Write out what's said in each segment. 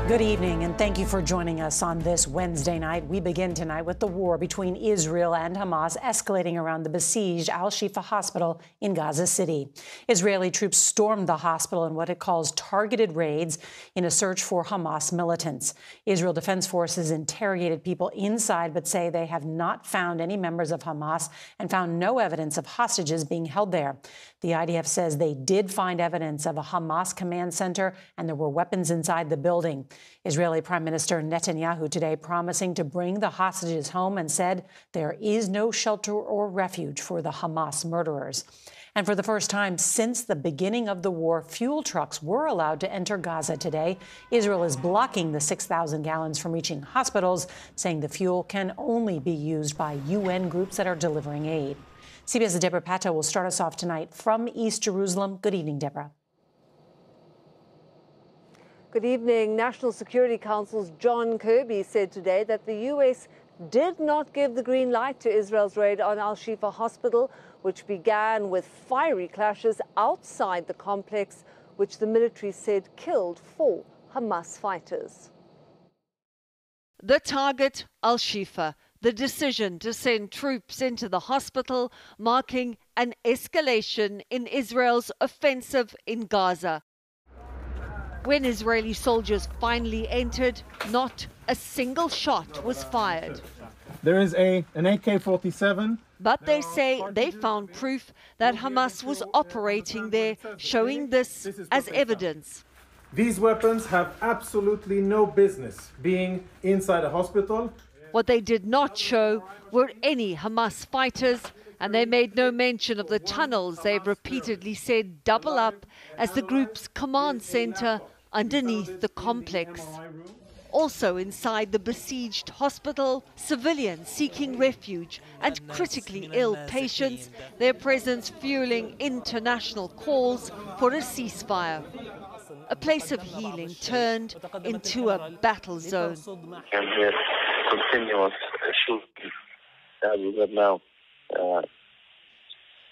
Good evening, and thank you for joining us on this Wednesday night. We begin tonight with the war between Israel and Hamas escalating around the besieged Al-Shifa hospital in Gaza City. Israeli troops stormed the hospital in what it calls targeted raids in a search for Hamas militants. Israel Defense Forces interrogated people inside, but say they have not found any members of Hamas and found no evidence of hostages being held there. The IDF says they did find evidence of a Hamas command center and there were weapons inside the building. Israeli Prime Minister Netanyahu today promising to bring the hostages home and said there is no shelter or refuge for the Hamas murderers. And for the first time since the beginning of the war, fuel trucks were allowed to enter Gaza today. Israel is blocking the 6,000 gallons from reaching hospitals, saying the fuel can only be used by UN groups that are delivering aid. CBS's Debora Patta will start us off tonight from East Jerusalem. Good evening, Deborah. Good evening. National Security Council's John Kirby said today that the U.S. did not give the green light to Israel's raid on Al-Shifa hospital, which began with fiery clashes outside the complex, which the military said killed 4 Hamas fighters. The target, Al-Shifa. The decision to send troops into the hospital, marking an escalation in Israel's offensive in Gaza. When Israeli soldiers finally entered, not a single shot was fired. There is an AK-47. But they say they found proof that Hamas was operating there, showing this as evidence. These weapons have absolutely no business being inside a hospital. What they did not show were any Hamas fighters, and they made no mention of the tunnels they've repeatedly said double up as the group's command center underneath the complex. Also inside the besieged hospital, civilians seeking refuge and critically ill patients, their presence fueling international calls for a ceasefire. A place of healing turned into a battle zone. And here, continuous shooting that we have now.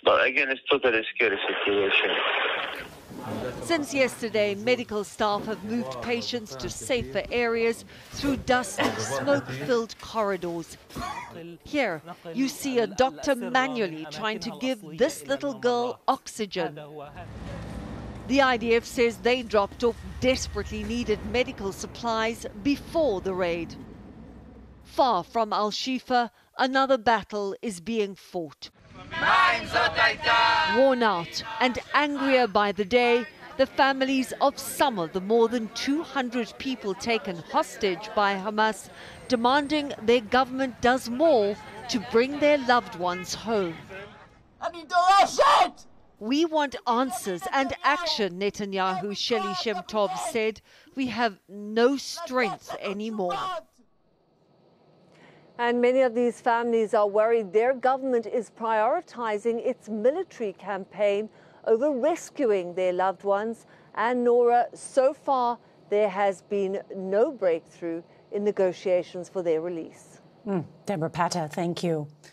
But again, it's totally a scary situation. Since yesterday, medical staff have moved patients to safer areas through dusty, smoke-filled corridors. Here, you see a doctor manually trying to give this little girl oxygen. The IDF says they dropped off desperately needed medical supplies before the raid. Far from Al-Shifa, another battle is being fought. Worn out and angrier by the day, the families of some of the more than 200 people taken hostage by Hamas demanding their government does more to bring their loved ones home. We want answers and action, Netanyahu's Sheli Shem-Tov said. We have no strength anymore. And many of these families are worried their government is prioritizing its military campaign over rescuing their loved ones. And Norah, so far, there has been no breakthrough in negotiations for their release. Debora Patta, thank you.